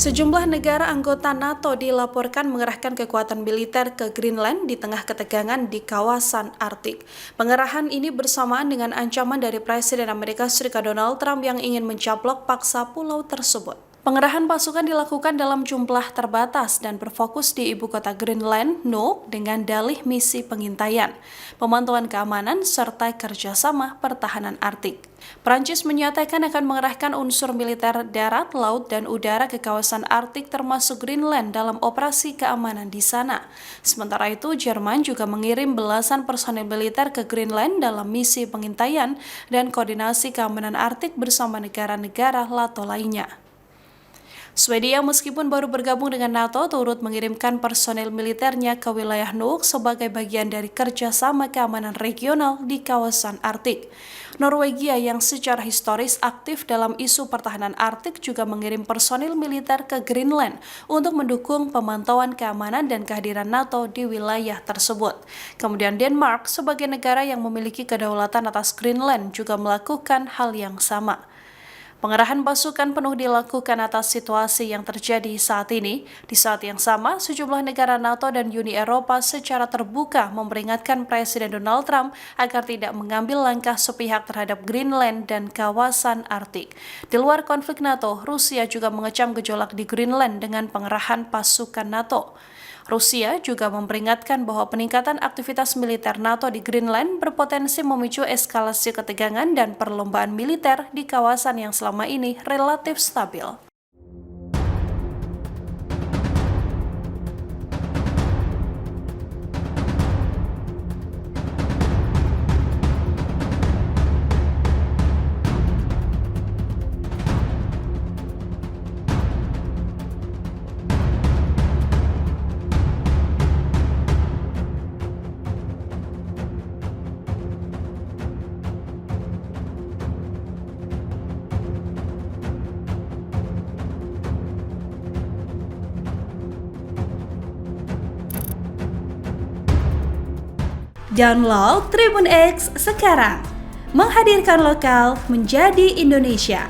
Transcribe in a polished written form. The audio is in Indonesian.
Sejumlah negara anggota NATO dilaporkan mengerahkan kekuatan militer ke Greenland di tengah ketegangan di kawasan Arktik. Pengerahan ini bersamaan dengan ancaman dari Presiden Amerika Serikat Donald Trump yang ingin mencaplok paksa pulau tersebut. Pengerahan pasukan dilakukan dalam jumlah terbatas dan berfokus di ibu kota Greenland, Nuuk, dengan dalih misi pengintaian, pemantauan keamanan, serta kerjasama pertahanan Arktik. Prancis menyatakan akan mengerahkan unsur militer darat, laut, dan udara ke kawasan Arktik termasuk Greenland dalam operasi keamanan di sana. Sementara itu, Jerman juga mengirim belasan personel militer ke Greenland dalam misi pengintaian dan koordinasi keamanan Arktik bersama negara-negara NATO lainnya. Swedia meskipun baru bergabung dengan NATO turut mengirimkan personel militernya ke wilayah Nuuk sebagai bagian dari kerjasama keamanan regional di kawasan Arktik. Norwegia yang secara historis aktif dalam isu pertahanan Arktik juga mengirim personil militer ke Greenland untuk mendukung pemantauan keamanan dan kehadiran NATO di wilayah tersebut. Kemudian Denmark sebagai negara yang memiliki kedaulatan atas Greenland juga melakukan hal yang sama. Pengerahan pasukan penuh dilakukan atas situasi yang terjadi saat ini. Di saat yang sama, sejumlah negara NATO dan Uni Eropa secara terbuka memperingatkan Presiden Donald Trump agar tidak mengambil langkah sepihak terhadap Greenland dan kawasan Arktik. Di luar konflik NATO, Rusia juga mengecam gejolak di Greenland dengan pengerahan pasukan NATO. Rusia juga memperingatkan bahwa peningkatan aktivitas militer NATO di Greenland berpotensi memicu eskalasi ketegangan dan perlombaan militer di kawasan yang selama ini relatif stabil. Download Tribun X sekarang, menghadirkan lokal menjadi Indonesia.